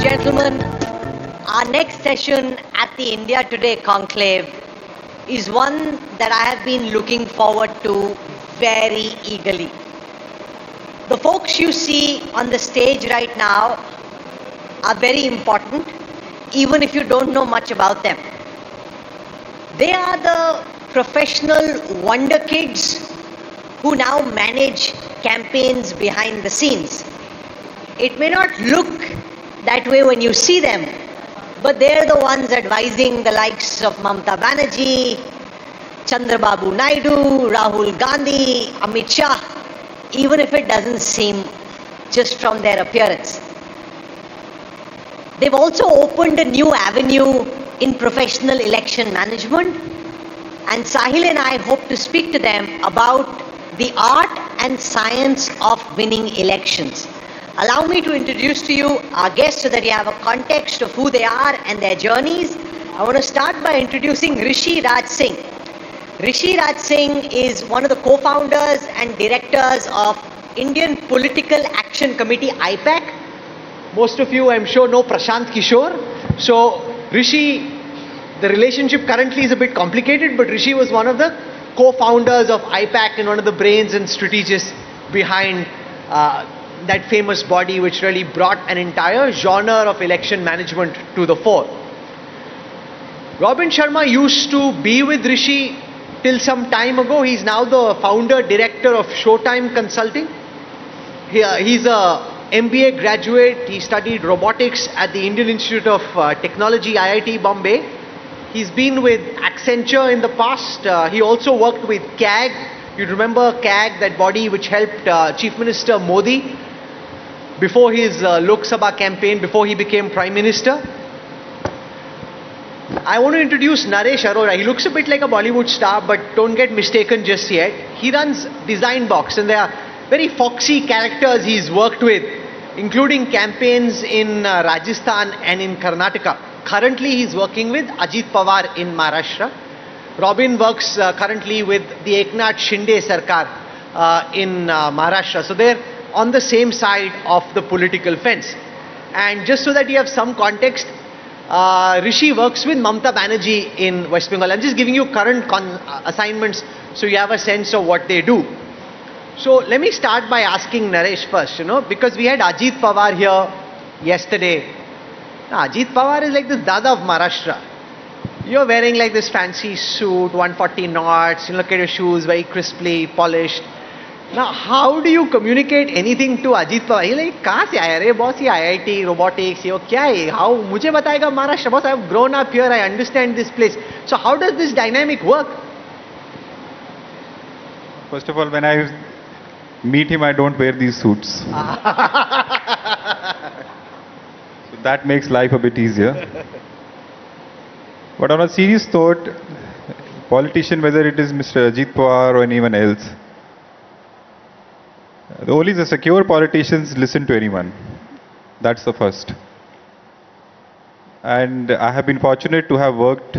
and gentlemen, our next session at the India Today Conclave is one that I have been looking forward to very eagerly. The folks you see on the stage right now are very important, even if you don't know much about them. They are the professional wonder kids who now manage campaigns behind the scenes. It may not look that way when you see them, but they're the ones advising the likes of Mamata Banerjee, Chandrababu Naidu, Rahul Gandhi, Amit Shah, even if it doesn't seem just from their appearance. They've also opened a new avenue in professional election management, and Sahil and I hope to speak to them about the art and science of winning elections. Allow me to introduce to you our guests so that you have a context of who they are and their journeys. I want to start by introducing Rishi Raj Singh. Rishi Raj Singh is one of the co-founders and directors of Indian Political Action Committee, IPAC. Most of you, I'm sure, know Prashant Kishore. So, Rishi, the relationship currently is a bit complicated, but Rishi was one of the co-founders of IPAC and one of the brains and strategists behind that famous body which really brought an entire genre of election management to the fore. Robin Sharma used to be with Rishi till some time ago. He's now the founder director of Showtime Consulting. He's a MBA graduate. He studied robotics at the Indian Institute of Technology, IIT Bombay. He's been with Accenture in the past. He also worked with CAG. You remember CAG, that body which helped Chief Minister Modi before his Lok Sabha campaign, before he became Prime Minister. I want to introduce Naresh Arora. He looks a bit like a Bollywood star, but don't get mistaken just yet. He runs Design Box, and there are very foxy characters he's worked with, including campaigns in Rajasthan and in Karnataka. Currently, he's working with Ajit Pawar in Maharashtra. Robin works currently with the Eknath Shinde Sarkar in Maharashtra. So they're on the same side of the political fence. And just so that you have some context, Rishi works with Mamata Banerjee in West Bengal. I'm just giving you current assignments so you have a sense of what they do. So let me start by asking Naresh first, because we had Ajit Pawar here yesterday. Now, Ajit Pawar is like this Dada of Maharashtra. You're wearing like this fancy suit, 140 knots, you look at your shoes, very crisply polished. Now, how do you communicate anything to Ajit Pawar? He's like, कहाँ से आया रे boss? ये IIT, robotics, ये क्या है? How? मुझे बताएगा Maharashtra boss. I've grown up here. I understand this place. So how does this dynamic work? First of all, when I meet him, I don't wear these suits. So that makes life a bit easier. But on a serious thought, politician, whether it is Mr. Ajit Pawar or anyone else, only the secure politicians listen to anyone. That's the first. And I have been fortunate to have worked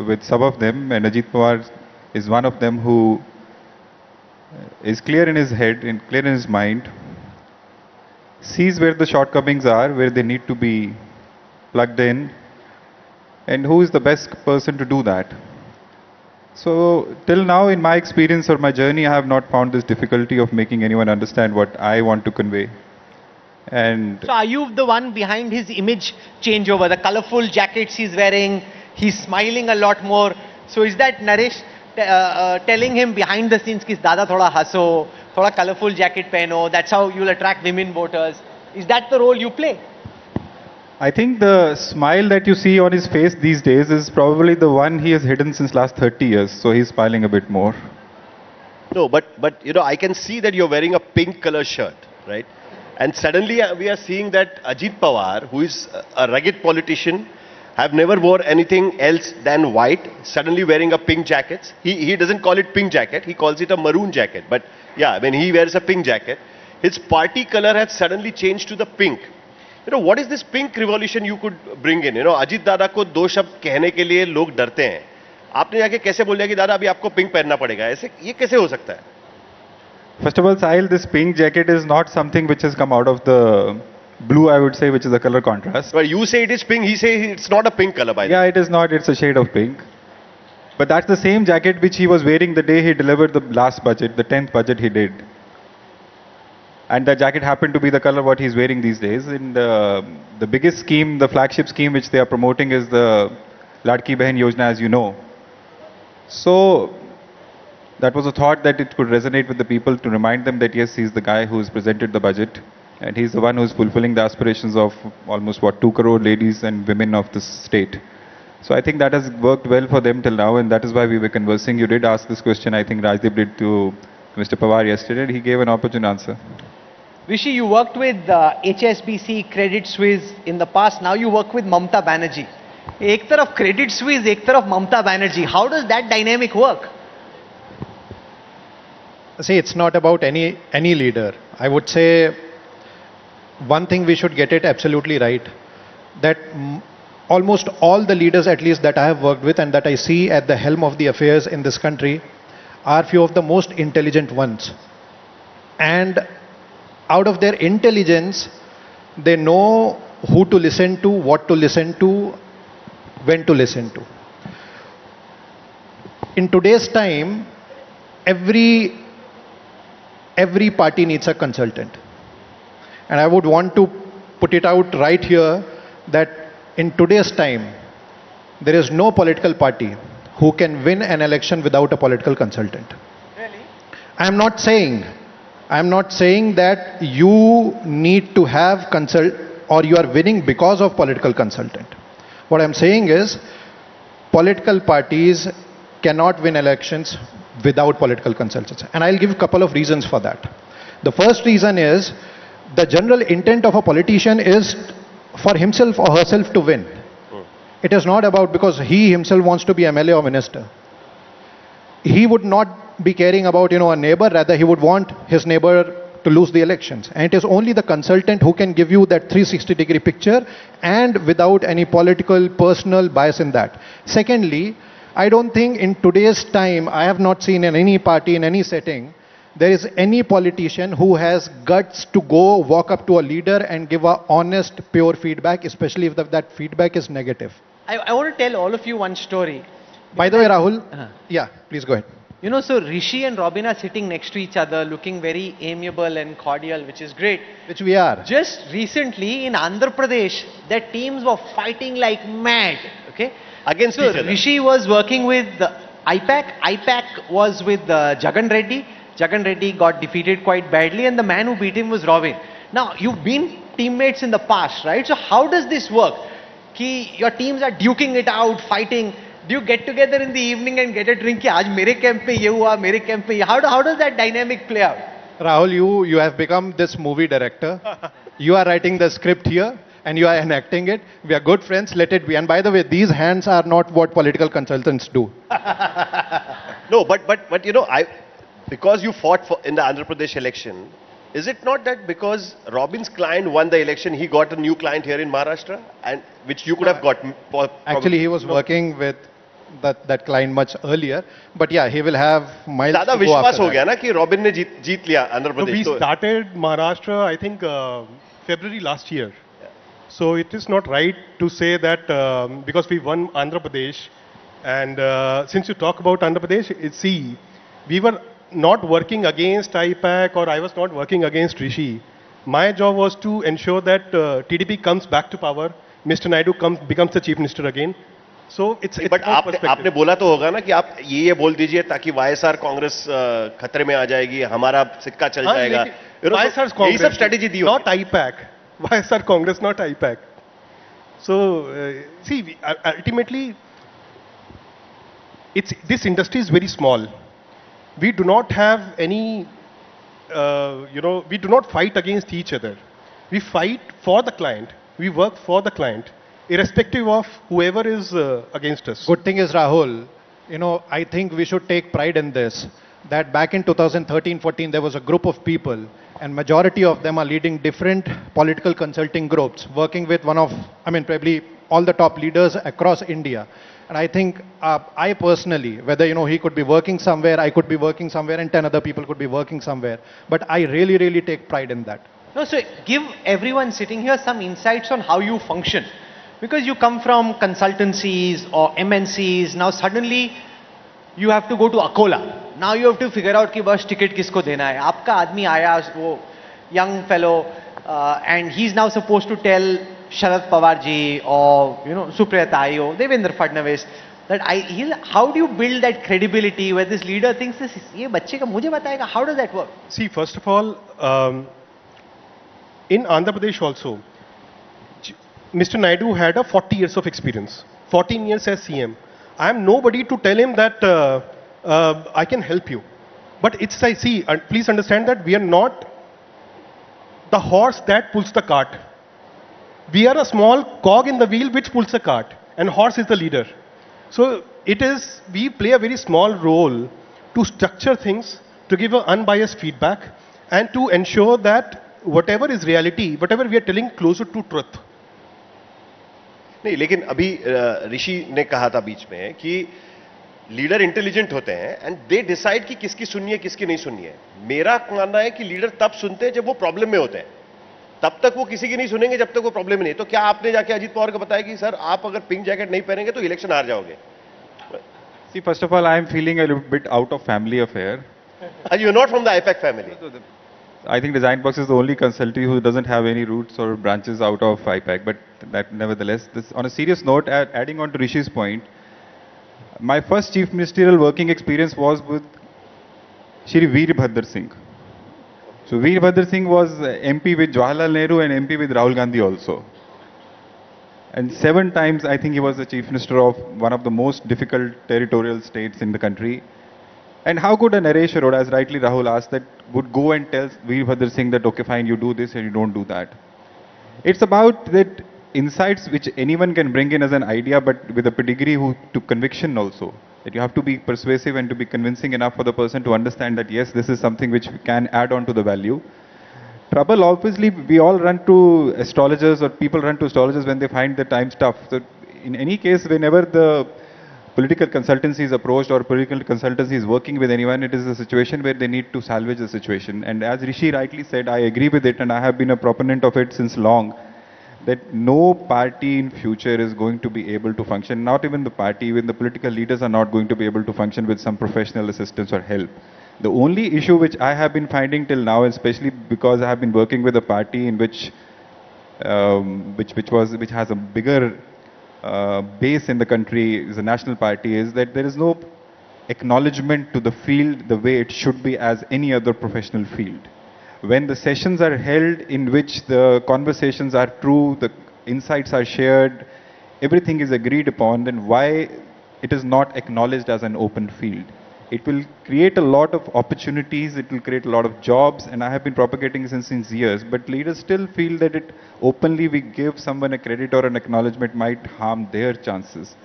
with some of them, and Ajit Pawar is one of them who is clear in his head and clear in his mind, sees where the shortcomings are, where they need to be plugged in, and who is the best person to do that. So till now, in my experience or my journey, I have not found this difficulty of making anyone understand what I want to convey. And so are you the one behind his image changeover, the colorful jackets he's wearing, he's smiling a lot more? So is that Naresh telling him behind the scenes, ki dada thoda haso, thoda colorful jacket pehno, that's how you'll attract women voters? Is that the role you play? I think the smile that you see on his face these days is probably the one he has hidden since last 30 years. So he's smiling a bit more. No, but I can see that you're wearing a pink color shirt, right? And suddenly we are seeing that Ajit Pawar, who is a rugged politician, have never wore anything else than white, suddenly wearing a pink jacket. He doesn't call it pink jacket, he calls it a maroon jacket. But yeah, when he wears a pink jacket, his party color has suddenly changed to the pink. What is this pink revolution you could bring in? Ajit Dada को दो शब्द कहने के लिए लोग डरते हैं. आपने जाके कैसे बोल दिया कि दादा अभी आपको पिंक पहनना पड़ेगा? ऐसे ये कैसे हो सकता है? First of all, Sahil, this pink jacket is not something which has come out of the blue, I would say, which is a color contrast. But you say it is pink, he say it's not a pink color by the way. Yeah, it is not, it's a shade of pink. But that's the same jacket which he was wearing the day he delivered the last budget, the 10th budget he did. And that jacket happened to be the color what he's wearing these days. And the biggest scheme, the flagship scheme which they are promoting is the Ladki Behan Yojana, as you know. So that was a thought that it could resonate with the people to remind them that yes, he's the guy who's presented the budget. And he's the one who's fulfilling the aspirations of almost, 2 crore ladies and women of this state. So I think that has worked well for them till now, and that is why we were conversing. You did ask this question, I think Rajdeep did to Mr. Pawar yesterday, and he gave an opportune answer. Rishi, you worked with HSBC, Credit Suisse in the past. Now you work with Mamta Banerjee. एक तरफ Credit Suisse, एक तरफ Mamta Banerjee. How does that dynamic work? See, it's not about any leader. I would say one thing we should get it absolutely right, that almost all the leaders, at least that I have worked with and that I see at the helm of the affairs in this country, are few of the most intelligent ones. And out of their intelligence, they know who to listen to, what to listen to, when to listen to. In today's time, every party needs a consultant. And I would want to put it out right here that in today's time, there is no political party who can win an election without a political consultant. Really? I'm not saying that you need to have consult or you are winning because of political consultant. What I'm saying is political parties cannot win elections without political consultants. And I'll give a couple of reasons for that. The first reason is the general intent of a politician is for himself or herself to win. It is not about because he himself wants to be MLA or minister. He would not be caring about, a neighbor, rather he would want his neighbor to lose the elections. And it is only the consultant who can give you that 360-degree picture and without any political, personal bias in that. Secondly, I don't think in today's time, I have not seen in any party, in any setting, there is any politician who has guts to go walk up to a leader and give a honest, pure feedback, especially if that feedback is negative. I want to tell all of you one story. By the way, Rahul, yeah, please go ahead. So Rishi and Robin are sitting next to each other, looking very amiable and cordial, which is great. Which we are. Just recently in Andhra Pradesh, their teams were fighting like mad. Okay? Against each other. Rishi was working with IPAC. IPAC was with Jagan Reddy. Jagan Reddy got defeated quite badly, and the man who beat him was Robin. Now, you've been teammates in the past, right? So how does this work? Your teams are duking it out, fighting. Do you get together in the evening and get a drink? Ki, aaj mere camp mein ye hua, mere camp mein ye. How does that dynamic play out? Rahul, you have become this movie director. You are writing the script here and you are enacting it. We are good friends, let it be. And by the way, these hands are not what political consultants do. No, but because you fought in the Andhra Pradesh election, is it not that because Robin's client won the election, he got a new client here in Maharashtra, and which you could have got? Actually, he was working with that client much earlier, but yeah, he will have miles ज़्यादा to go विश्वास after हो that. गया ना कि robin ने जीत लिया Andhra So we Pradesh. started Maharashtra, I think, February last year. So it is not right to say that because we won Andhra Pradesh, and since you talk about Andhra Pradesh, we were not working against IPAC or I was not working against Rishi. My job was to ensure that TDP comes back to power, Mr. Naidu becomes the Chief Minister again. So it's but about perspective. आपने बोला तो होगा ना कि आप ये बोल दीजिए ताकि वाईएसआर कांग्रेस खतरे में आ जाएगी, हमारा सिक्का चल जाएगा. YSR's यही Congress, सब स्ट्रेटेजी दी not होगी. IPAC. YSR Congress, not IPAC. So ultimately, this industry is very small. We do not have any, we do not fight against each other. We fight for the client. We work for the client, irrespective of whoever is against us. Good thing is, Rahul, I think we should take pride in this, that back in 2013-14, there was a group of people, and majority of them are leading different political consulting groups, working with probably all the top leaders across India. And I think I personally, whether, he could be working somewhere, I could be working somewhere, and 10 other people could be working somewhere. But I really, really take pride in that. No, so give everyone sitting here some insights on how you function. Because you come from consultancies or MNCs, now suddenly you have to go to Akola. Now you have to figure out कि बस ticket किसको देना है. आपका आदमी आया, वो young fellow, and he's now supposed to tell Sharad Pawar ji or Supriya Tai or Devendra Fadnavis that how do you build that credibility where this leader thinks this ये बच्चे का मुझे बताएगा? How does that work? See, first of all, in Andhra Pradesh also, Mr. Naidu had a 40 years of experience, 14 years as CM. I am nobody to tell him that I can help you. But it's, I see, please understand that we are not the horse that pulls the cart. We are a small cog in the wheel which pulls the cart, and horse is the leader. So we play a very small role to structure things, to give an unbiased feedback, and to ensure that whatever is reality, whatever we are telling, closer to truth. नहीं, लेकिन अभी ऋषि ने कहा था बीच में कि leader intelligent होते हैं एंड दे डिसाइड कि किसकी सुननी है किसकी नहीं सुननी है. मेरा मानना है कि लीडर तब सुनते हैं जब वो प्रॉब्लम में होते हैं. तब तक वो किसी की नहीं सुनेंगे जब तक वो प्रॉब्लम में नहीं. तो क्या आपने जाके अजीत पवार को बताया कि सर आप अगर पिंक जैकेट नहीं पहनेंगे तो इलेक्शन हार जाओगे? See, first of all, I am feeling a little bit out of family affair. And you are not from the IPAC family. I think Design Box is the only consultancy who doesn't have any roots or branches out of IPAC. But that nevertheless, on a serious note, adding on to Rishi's point, my first chief ministerial working experience was with Shri Veerbhadra Singh. So Veerbhadra Singh was MP with Jawaharlal Nehru and MP with Rahul Gandhi also. And 7 times I think he was the chief minister of one of the most difficult territorial states in the country. And how could a narrator, as rightly Rahul asked, that would go and tell Veerbhadra Singh that, okay, fine, you do this and you don't do that. It's about that insights which anyone can bring in as an idea, but with a pedigree to conviction also. That you have to be persuasive and to be convincing enough for the person to understand that, yes, this is something which can add on to the value. Trouble, obviously, we all run to astrologers or people run to astrologers when they find the times tough. So in any case, whenever the political consultancy is approached or political consultancy is working with anyone, it is a situation where they need to salvage the situation. And as Rishi rightly said, I agree with it and I have been a proponent of it since long, that no party in future is going to be able to function, not even the party, even the political leaders are not going to be able to function with some professional assistance or help. The only issue which I have been finding till now, especially because I have been working with a party in which has a bigger base in the country, is a national party, is that there is no acknowledgement to the field the way it should be as any other professional field. When the sessions are held in which the conversations are true, the insights are shared, everything is agreed upon, then why it is not acknowledged as an open field? It will create a lot of opportunities, it will create a lot of jobs, and I have been propagating since years, but leaders still feel that it openly we give someone a credit or an acknowledgement might harm their chances.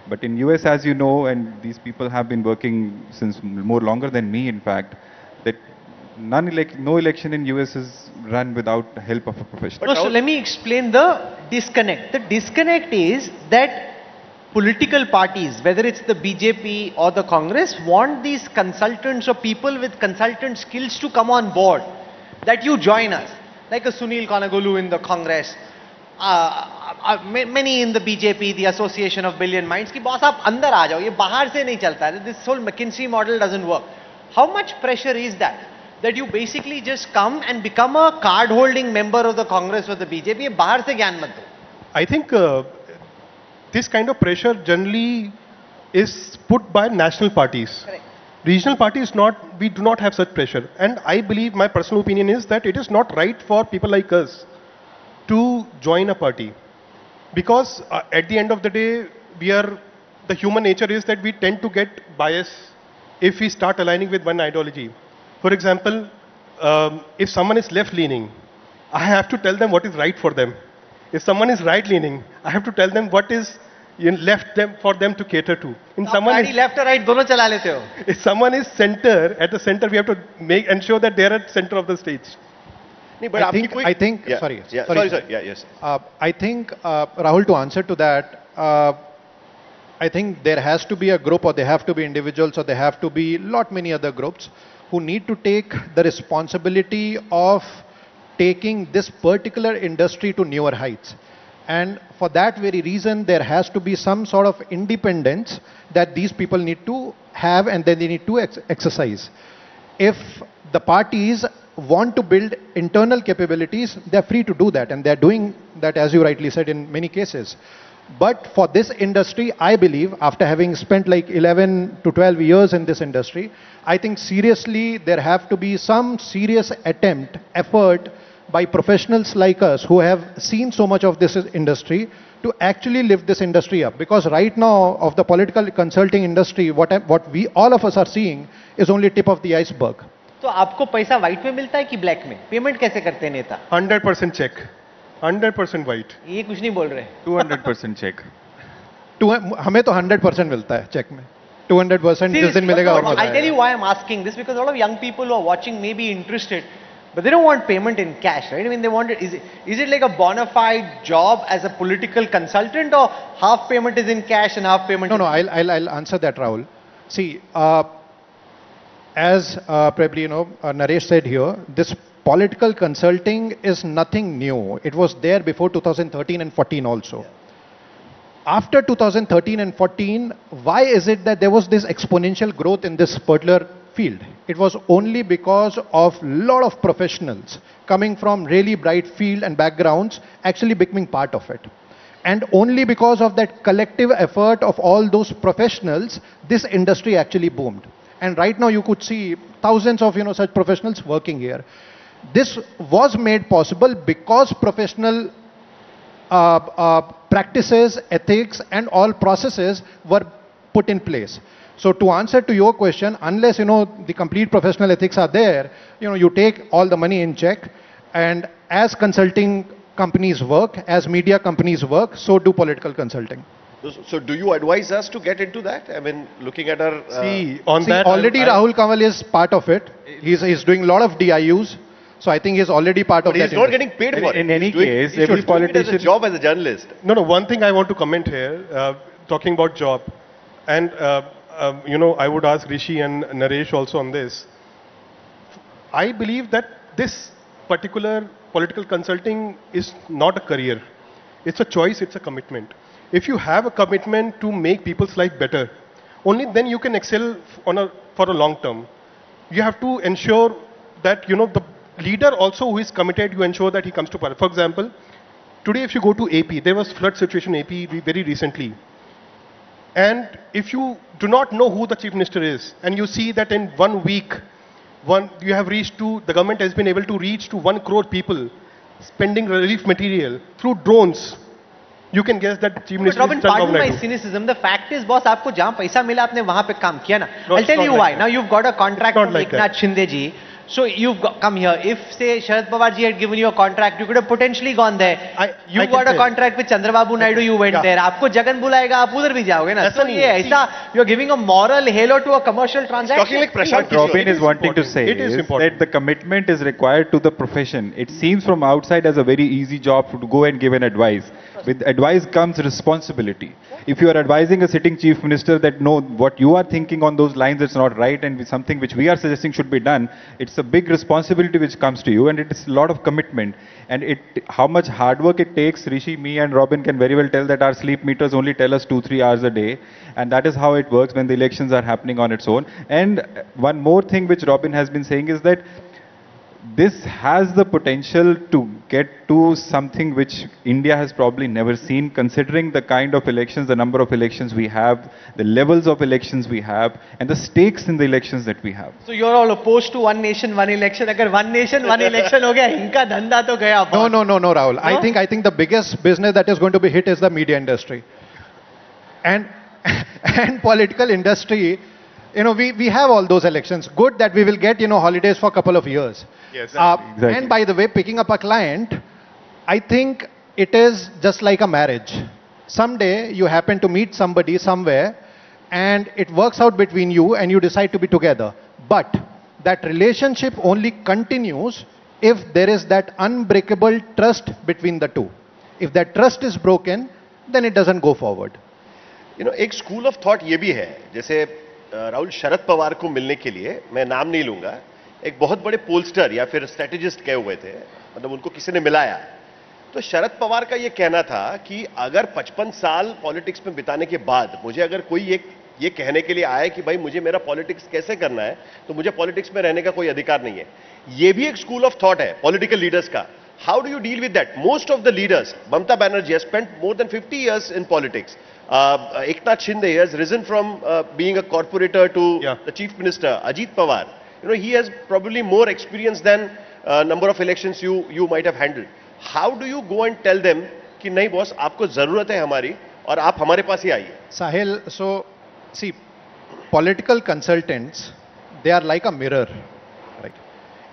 But in US, as you know, and these people have been working since more longer than me, in fact, that no election in US is run without the help of a professional. No, so let me explain the disconnect. The disconnect is that political parties, whether it's the BJP or the Congress, want these consultants or people with consultant skills to come on board, that you join us. Like a Sunil Kanagolu in the Congress, many in the BJP, the Association of Billion Minds, ki boss aap andar aa jao, ye bahar se nahi chalta hai. This whole McKinsey model doesn't work. How much pressure is that? That you basically just come and become a card-holding member of the Congress or the BJP, ye bahar se gyan mat do. I think this kind of pressure generally is put by national parties. Correct. Regional parties we do not have such pressure. And I believe, my personal opinion is that it is not right for people like us to join a party. Because at the end of the day, the human nature is that we tend to get bias if we start aligning with one ideology. For example, if someone is left-leaning, I have to tell them what is right for them. If someone is right-leaning, I have to tell them what is left for them to cater to. Left or right, dono chala lete ho. If someone is at the center, we have to ensure that they are at the center of the stage. I think, sorry. I think, Rahul, to answer to that, I think there has to be a group, or there have to be individuals, or there have to be many other groups who need to take the responsibility of taking this particular industry to newer heights. And for that very reason, there has to be some sort of independence that these people need to have, and then they need to exercise. If the parties want to build internal capabilities, they're free to do that, and they're doing that, as you rightly said, in many cases. But for this industry, I believe, after having spent like 11 to 12 years in this industry, I think seriously there have to be some serious effort by professionals like us who have seen so much of this industry to actually lift this industry up. Because right now, of the political consulting industry, what we all of us are seeing is only tip of the iceberg. तो आपको पैसा white में मिलता है कि black में? Payment कैसे करते हैं नेता? 100% check, 100% white. ये कुछ नहीं बोल रहे. 200% check. हमें तो 100% मिलता है चेक में. 200% जिस दिन मिलेगा और मजा I'll tell you why I'm asking this, because a lot of young people who are watching may be interested, but they don't want payment in cash, right? I mean, they want it. Is it like a bona fide job as a political consultant, or half payment is in cash and half payment? No, I'll answer that, Rahul. See, as probably Naresh said here, this political consulting is nothing new. It was there before 2013 and 14 also. Yeah. After 2013 and 14, why is it that there was this exponential growth in this particular field? It was only because of a lot of professionals coming from really bright field and backgrounds actually becoming part of it. And only because of that collective effort of all those professionals, this industry actually boomed. And right now you could see thousands of such professionals working here. This was made possible because professional practices, ethics, and all processes were put in place. So to answer to your question, unless the complete professional ethics are there, you take all the money in check, and as consulting companies work, as media companies work, so do political consulting. So do you advise us to get into that? I mean, looking at our... already Rahul Kanwal is part of it. He's doing a lot of DIUs. So I think he's already part of that. He's not getting paid for it. In any case, every politician... It as a job as a journalist. No, one thing I want to comment here, talking about job, and I would ask Rishi and Naresh also on this. I believe that this particular political consulting is not a career. It's a choice, it's a commitment. If you have a commitment to make people's life better, only then you can excel for a long term. You have to ensure that, the leader also who is committed, you ensure that he comes to power. For example, today if you go to AP, there was flood situation in AP very recently. And if you do not know who the chief minister is, and you see that in 1 week, you have reached to, the government has been able to reach to 1 crore people spending relief material through drones, you can guess that chief minister Robin, pardon my cynicism. The fact is, boss, आपको जहाँ पैसा मिला आपने वहाँ पे काम किया ना. I'll tell you why. Now you've got a contract from Eknath Shinde ji. So you've come here. If say Sharad Pawar ji had given you a contract, you could have potentially gone there. You got a contract with Chandrababu Naidu, you went there. आपको जगन बुलाएगा, आप उधर भी जाओगे ना. So ये ऐसा, you're giving a moral halo to a commercial transaction. What Robin is wanting to say is that the commitment is required to the profession. It seems from outside as a very easy job to go and give an advice. With advice comes responsibility. If you are advising a sitting chief minister that no, what you are thinking on those lines is not right, and something which we are suggesting should be done, it's a big responsibility which comes to you, and it is a lot of commitment. And how much hard work it takes, Rishi, me and Robin can very well tell that our sleep meters only tell us 2-3 hours a day, and that is how it works when the elections are happening on its own. And one more thing which Robin has been saying is that this has the potential to get to something which India has probably never seen, considering the kind of elections, the number of elections we have, the levels of elections we have, and the stakes in the elections that we have. So you're all opposed to one nation, one election. Agar one nation, one election ho gaya, inka dhanda to gaya. No, Rahul. No? I think the biggest business that is going to be hit is the media industry. And political industry. We have all those elections. Good that we will get, holidays for a couple of years. Yes, exactly. And by the way, picking up a client, I think it is just like a marriage. Someday you happen to meet somebody somewhere and it works out between you and you decide to be together. But that relationship only continues if there is that unbreakable trust between the two. If that trust is broken, then it doesn't go forward. एक school of thought ये भी है, जैसे राहुल शरद पवार को मिलने के लिए, मैं नाम नहीं लूंगा, एक बहुत बड़े पोलस्टर या फिर स्ट्रेटेजिस्ट गए हुए थे मतलब उनको किसी ने मिलाया। तो शरद पवार का ये कहना था कि अगर 55 साल पॉलिटिक्स में बिताने के बाद मुझे अगर कोई एक ये कहने के लिए आए कि भाई मुझे मेरा पॉलिटिक्स कैसे करना है, तो मुझे पॉलिटिक्स में रहने का कोई अधिकार नहीं है। ये भी एक स्कूल ऑफ थॉट है पॉलिटिकल लीडर्स का। How do you deal with that? Most of the leaders, Mamata Banerjee has spent more than 50 years in politics. Eknath Shinde has risen from being a corporator to the chief minister. Ajit Pawar, you know, he has probably more experience than number of elections you might have handled. How do you go and tell them कि नहीं boss आपको जरूरत है हमारी और आप हमारे पास ही आइए? Sahil, so see, political consultants, they are like a mirror, right?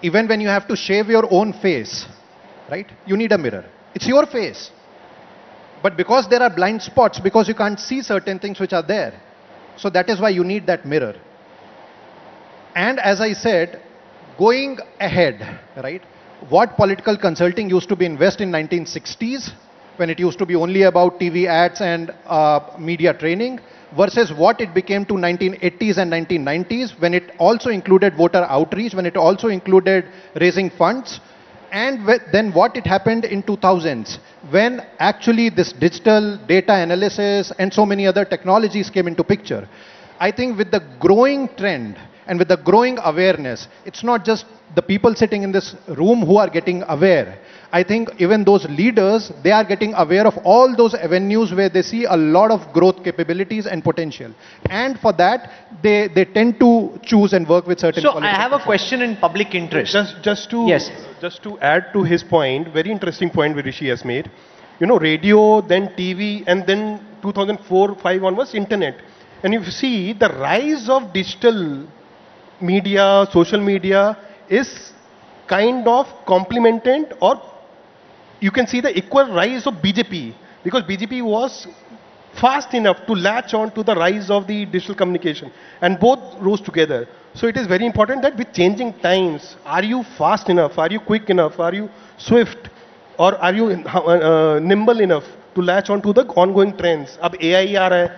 Even when you have to shave your own face, right? You need a mirror. It's your face. But because there are blind spots, because you can't see certain things which are there, so that is why you need that mirror. And as I said, going ahead, right? What political consulting used to be invest in 1960s, when it used to be only about TV ads and media training, versus what it became to 1980s and 1990s, when it also included voter outreach, when it also included raising funds, and then what it happened in 2000s, when actually this digital data analysis and so many other technologies came into picture. I think with the growing trend and with the growing awareness, it's not just the people sitting in this room who are getting aware. I think even those leaders, they are getting aware of all those avenues where they see a lot of growth capabilities and potential. And for that, they tend to choose and work with certain So I have a question in public interest. Just to Yes. just to add to his point, very interesting point which Rishi has made. You know, radio, then TV, and then 2004-5 onwards, internet. And if you see the rise of digital media, social media is kind of complemented, or you can see the equal rise of BJP, because BJP was fast enough to latch on to the rise of the digital communication, and both rose together. So it is very important that with changing times, are you fast enough, are you quick enough, are you swift, or are you nimble enough to latch on to the ongoing trends? अब AI आ रहा है,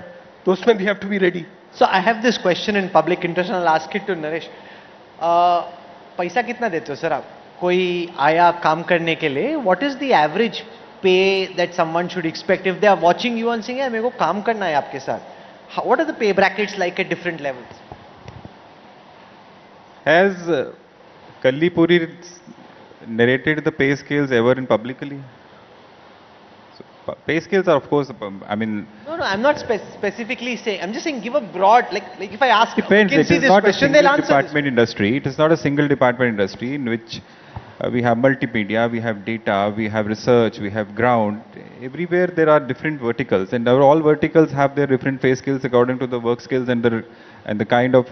तो उसमें we have to be ready. So I have this question in public interest and I'll ask it to Naresh. पैसा कितना देते हो sir आप? कोई आया काम करने के लिए, what is the average pay that someone should expect if they are watching you and saying, यार मेरे को काम करना है आपके साथ? What are the pay brackets like at different levels? Has Kalli Puri narrated the pay scales ever in publicly? So, pay scales are, of course, I mean... No, I'm not specifically saying. I'm just saying give a broad, like if I ask Depends. you, It is this not a question, they'll single answer department industry. It is not a single department industry in which we have multimedia, we have data, we have research, we have ground. Everywhere there are different verticals, and all verticals have their different pay skills according to the work skills and the kind of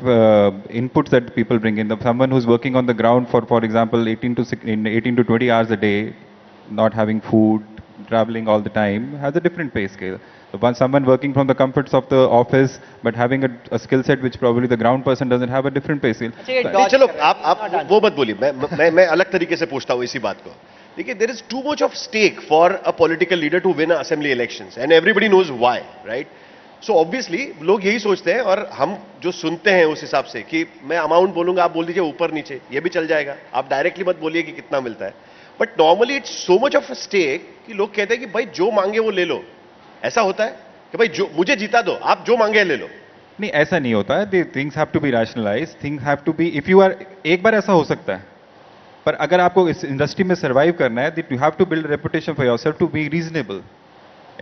inputs that people bring in. Someone who's working on the ground for example, 18 to 20 hours a day, not having food, traveling all the time, has a different pay scale. So someone working from the comforts of the office but having a skill set which probably the ground person doesn't have, a different pay scale. नहीं, चलो आप वो मत बोलिए, मैं अलग तरीके से पूछता हूँ इसी बात को. देखिए, there is too much of stake for a political leader to win assembly elections, and everybody knows why, right? So obviously लोग यही सोचते हैं, और हम जो सुनते हैं उस हिसाब से कि मैं अमाउंट बोलूंगा, आप बोल दीजिए ऊपर नीचे, ये भी चल जाएगा. आप डायरेक्टली मत बोलिए कि कितना मिलता है. But normally it's so much of stake कि लोग कहते हैं कि भाई जो मांगे वो ले लो. ऐसा होता है कि भाई जो मुझे जीता दो, आप जो मांगे ले लो. नहीं, ऐसा नहीं होता है. Things have to be rationalised, things have to be, if you are, एक बार ऐसा हो सकता है, पर अगर आपको इस इंडस्ट्री में सर्वाइव करना है, you have to build reputation for yourself to be reasonable,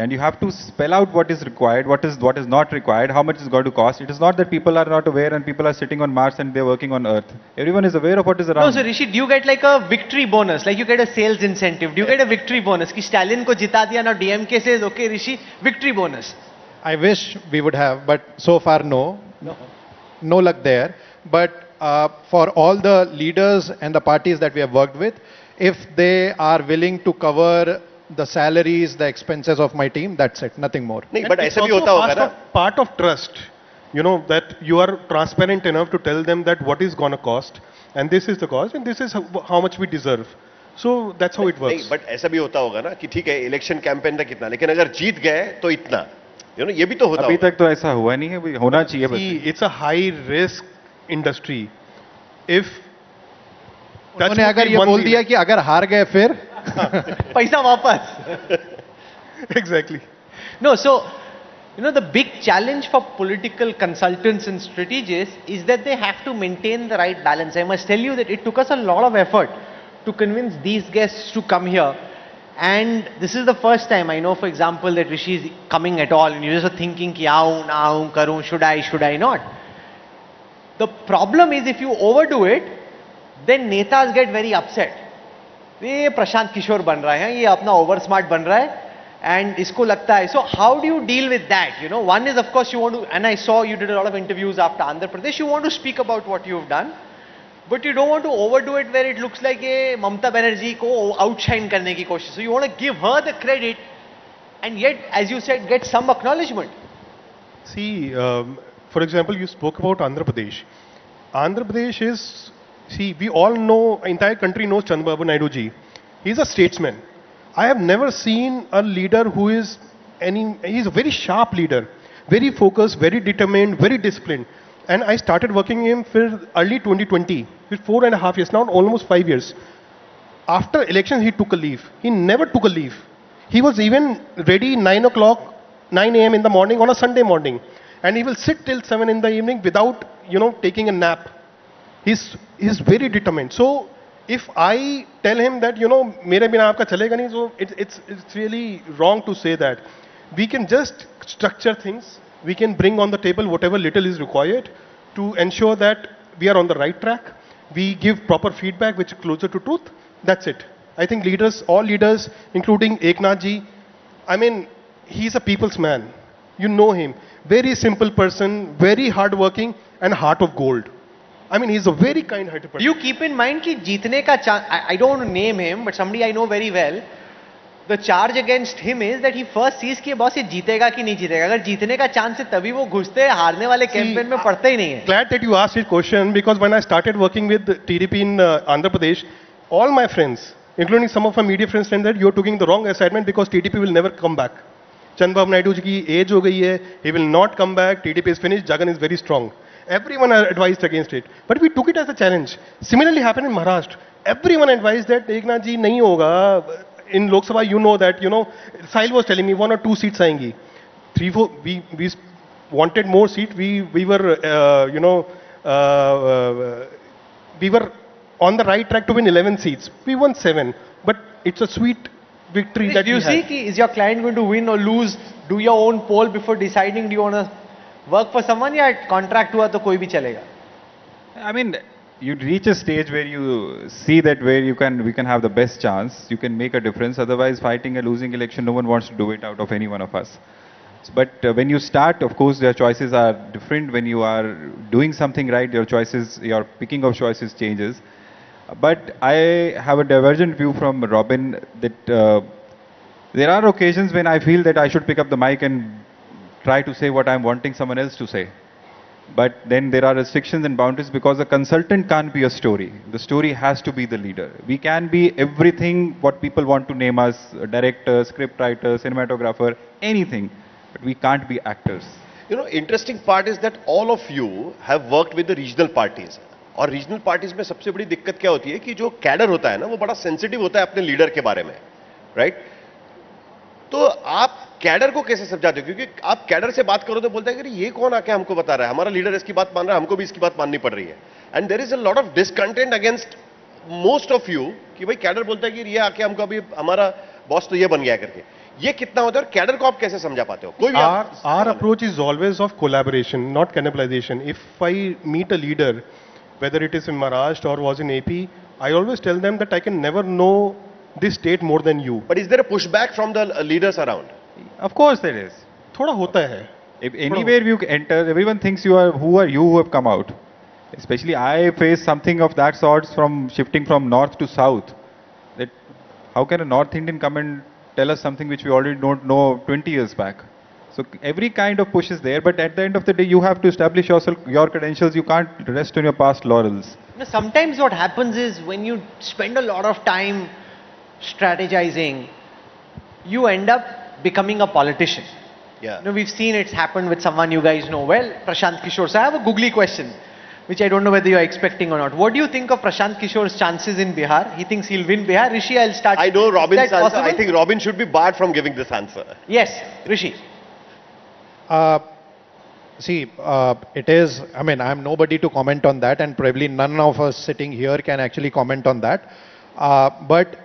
and you have to spell out what is required, what is not required, how much is going to cost. It is not that people are not aware and people are sitting on Mars and they're working on Earth. Everyone is aware of what is around. No, so Rishi, do you get like a victory bonus? Like you get a sales incentive. Do you get a victory bonus? कि Stalin को जिता दिया, now DMK says, okay Rishi, victory bonus. I wish we would have, but so far no luck there. But for all the leaders and the parties that we have worked with, if they are willing to cover the salaries, the expenses of my team, that's it, nothing more. नहीं, but ऐसा भी होता होगा ना. Part of trust, you know, that you are transparent enough to tell them that what is going to cost, and this is the cost, and this is how much we deserve. So that's how it works. नहीं, but ऐसा भी होता होगा ना कि ठीक है election campaign में कितना, लेकिन अगर जीत गए तो इतना. You know, ये भी तो होता अभी होगा. तक तो ऐसा हुआ नहीं है, होना चाहिए. See, it's a high risk industry. If उन्होंने अगर ये बोल दिया कि अगर हार गए फिर पैसा वापस. Exactly. No, so, you know, the big challenge for political consultants and strategists is that they have to maintain the right balance. I must tell you that it took us a lot of effort to convince these guests to come here. And this is the first time I know, for example, that Rishi is coming at all, and you're just thinking, ki aun, na aun, karun, should I not? The problem is if you overdo it, then netas get very upset. ये प्रशांत किशोर बन रहा है, ये अपना over smart बन रहा है, and इसको लगता है. So how do you deal with that? You know, one is of course you want to, and I saw you did a lot of interviews after Andhra Pradesh. You want to speak about what you've done, but you don't want to overdo it where it looks like ये Mamata Banerjee को outshine करने की कोशिश. So you want to give her the credit, and yet, as you said, get some acknowledgement. See, for example, you spoke about Andhra Pradesh. Andhra Pradesh is, see, we all know, entire country knows Chandrababu Naidu ji. He's a statesman. I have never seen a leader who is he's a very sharp leader, very focused, very determined, very disciplined. And I started working him for early 2020, with 4.5 years, now almost 5 years. After elections, he took a leave. He never took a leave. He was even ready 9 o'clock, 9 a.m. in the morning on a Sunday morning. And he will sit till 7 in the evening without, taking a nap. He's very determined. So if I tell him that, mere bina aapka chalega nahi, so it's really wrong to say that. We can just structure things. We can bring on the table whatever little is required to ensure that we are on the right track. We give proper feedback which is closer to truth. That's it. I think leaders, all leaders, including Eknath ji, I mean, he's a people's man. You know him. Very simple person, very hardworking, and heart of gold. I mean, he's a very kind-hearted person. You keep in mind कि जीतने का chance, I don't want to name him, but somebody I know very well, the charge against him is that he first sees कि boss ये जीतेगा कि नहीं जीतेगा. अगर जीतने का chance है तभी वो घुसते हैं, हारने वाले campaign में पड़ते ही नहीं है. Glad that you asked this question, because when I started working with TDP in Andhra Pradesh, all my friends, including some of my media friends, said that you're taking the wrong assignment because TDP will never come back. Chandrababu Naidu ji की age हो गई है, he will not come back, TDP is finished, Jagan is very strong. Everyone advised against it. But we took it as a challenge. Similarly happened in Maharashtra. Everyone advised that Eknath ji nahi hoga. In Lok Sabha, you know that, Sahil was telling me 1 or 2 seats aayingi. 3, 4, we wanted more seats. We were, we were on the right track to win 11 seats. We won 7. But it's a sweet victory that you we see had. Is your client going to win or lose? Do your own poll before deciding do you want to work for someone या contract हुआ तो कोई भी चलेगा? I mean, you reach a stage where you see that where we can have the best chance, you can make a difference. Otherwise, fighting a losing election, no one wants to do it out of any one of us. But when you start, of course, your choices are different. When you are doing something right, your picking of choices changes. But I have a divergent view from Robin that there are occasions when I feel that I should pick up the mic and try to say what I'm wanting someone else to say. But then there are restrictions and boundaries because a consultant can't be a story. The story has to be the leader. We can be everything what people want to name us, director, script writer, cinematographer, anything. But we can't be actors. Interesting part is that all of you have worked with the regional parties. और regional parties में सबसे बड़ी दिक्कत क्या होती है कि जो कैडर होता है ना वो बड़ा सेंसिटिव होता है अपने लीडर के बारे में, राइट? तो आप कैडर को कैसे समझाते हो? क्योंकि आप कैडर से बात करो तो बोलते हैं कि ये कौन आके हमको बता रहा है, हमारा लीडर इसकी बात मान रहा है, हमको भी इसकी बात माननी पड़ रही है. And there is a lot of discontent against most of you कि भाई कैडर बोलता है कि ये आके हमको अभी हमारा बॉस तो ये बन गया करके. ये कितना होता है और कैडर को आप कैसे समझा पाते हो? कोई भी our approach is always of collaboration, not cannibalization. If I meet a leader, whether it is in Maharashtra or was in AP, I always tell them that I can never know this state more than you. But is there a pushback from the leaders around? Of course there is. थोड़ा होता है. If anywhere you enter, everyone thinks who are you who have come out. Especially I face something of that sort from shifting from north to south. That how can a North Indian come and tell us something which we already don't know 20 years back? So every kind of push is there, but at the end of the day, you have to establish yourself, your credentials. You can't rest on your past laurels. Sometimes what happens is when you spend a lot of time strategizing, you end up becoming a politician. Yeah. We've seen it's happened with someone you guys know well, Prashant Kishore. So I have a googly question. which I don't know whether you're expecting or not. What do you think of Prashant Kishore's chances in Bihar? He thinks he'll win Bihar. Rishi, I'll start. I know Robin's Is that answer. I possible? think Robin should be barred from giving this answer. Yes, Rishi. It is, I mean, I'm nobody to comment on that, and probably none of us sitting here can actually comment on that. But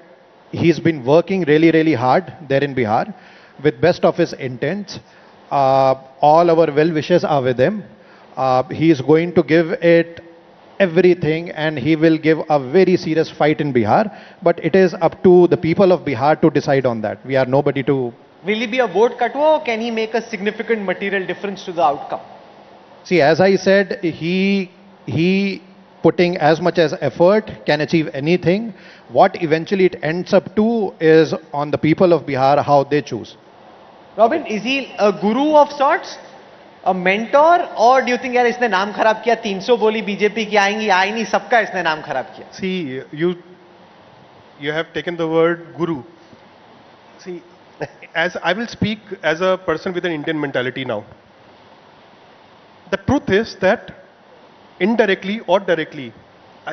he's been working really, really hard there in Bihar with best of his intents. All our well wishes are with him. He is going to give it everything, and he will give a very serious fight in Bihar. But it is up to the people of Bihar to decide on that. We are nobody to. Will he be a vote katwa, or can he make a significant material difference to the outcome? See, as I said, he putting as much as effort can achieve anything. What eventually it ends up to is on the people of Bihar, how they choose. Robin, is he a guru of sorts? A mentor? Or do you think यार इसने नाम खराब किया 300 बोली BJP की आएंगी आई नहीं सबका इसने नाम खराब किया? See, you have taken the word guru. See, as I will speak as a person with an Indian mentality now. The truth is that indirectly or directly,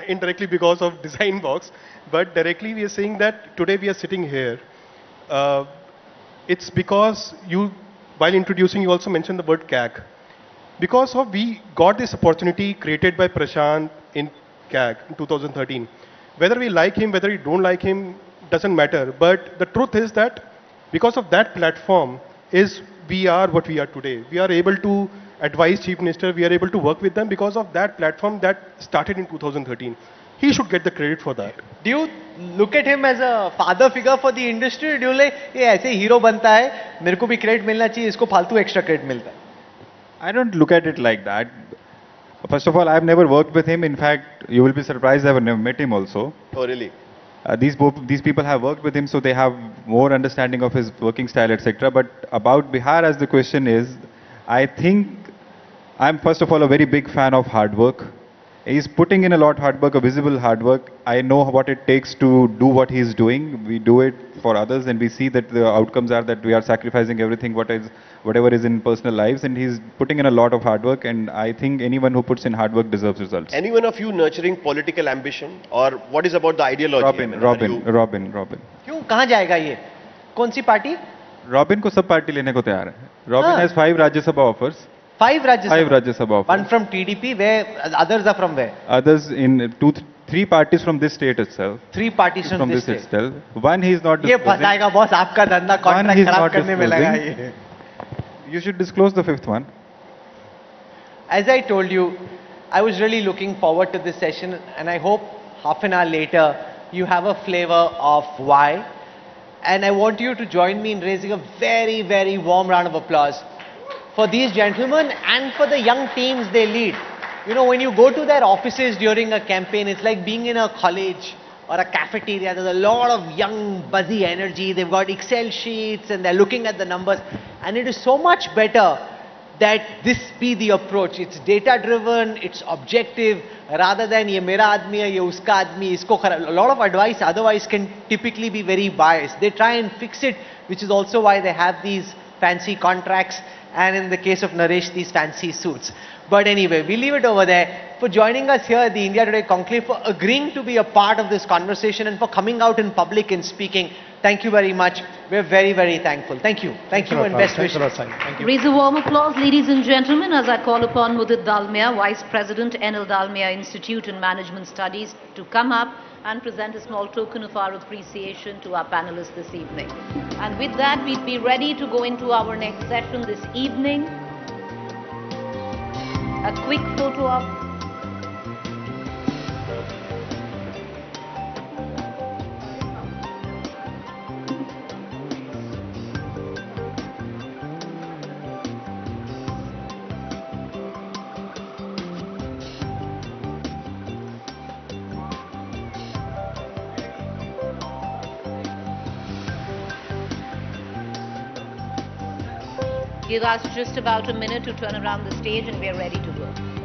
indirectly because of design box, but directly we are saying that today we are sitting here. It's because while introducing, you also mentioned the word CAG. Because of we got this opportunity created by Prashant in CAG in 2013. Whether we like him, whether we don't like him, doesn't matter. But the truth is that because of that platform we are what we are today. We are able to advise Chief Minister, we are able to work with them because of that platform that started in 2013. He should get the credit for that. Do you look at him as a father figure for the industry? Do you like, ये ऐसे hero बनता है, मेरे को भी credit मिलना चाहिए, इसको फालतू extra credit मिलता है? I don't look at it like that. First of all, I've never worked with him. In fact, you will be surprised I've never met him also. Oh, really? These people have worked with him, so they have more understanding of his working style, etc. But about Bihar, as the question is, I think I'm first of all a very big fan of hard work. He's putting in a lot of hard work, a visible hard work. I know what it takes to do what he's doing. We do it for others, and we see that the outcomes are that we are sacrificing everything, whatever is in personal lives, and he's putting in a lot of hard work, and I think anyone who puts in hard work deserves results. Any one of you nurturing political ambition, or what is about the ideology? Robin. क्यों कहाँ जाएगा ये? कौन सी party? Robin को सब party लेने को तैयार है. Robin has 5 Rajya Sabha offers. 5 Rajya Sabha offers. One from TDP, where others are from where? Others in 3 parties from this state itself. 3 parties from this state. itself. One he's not ये disclosing. फंसाएगा boss आपका धंधा contract he's खराब not करने में लगा disclosing. ये. You should disclose the 5th one. As I told you, I was really looking forward to this session, and I hope half an hour later you have a flavor of why. And I want you to join me in raising a very, very warm round of applause for these gentlemen and for the young teams they lead. You know, when you go to their offices during a campaign, it's like being in a college or a cafeteria. There's a lot of young, buzzy energy. They've got Excel sheets and they're looking at the numbers. And it is so much better that this be the approach. It's data driven, it's objective, rather than ye mera aadmi hai, ye uska aadmi, isko kharab. A lot of advice otherwise can typically be very biased. They try and fix it, which is also why they have these fancy contracts, and in the case of Naresh, these fancy suits. But anyway, we leave it over there. For joining us here at the India Today Conclave, for agreeing to be a part of this conversation, and for coming out in public and speaking. Thank you very much. We're very, very thankful. Thank you. Thank you and best wishes. Thank you. Raise a warm applause, ladies and gentlemen, as I call upon Mudit Dalmia, Vice President, NL Dalmia Institute and Management Studies, to come up and present a small token of our appreciation to our panelists this evening. And with that, we'd be ready to go into our next session this evening. A quick photo op. Give us just about a minute to turn around the stage and we are ready to go.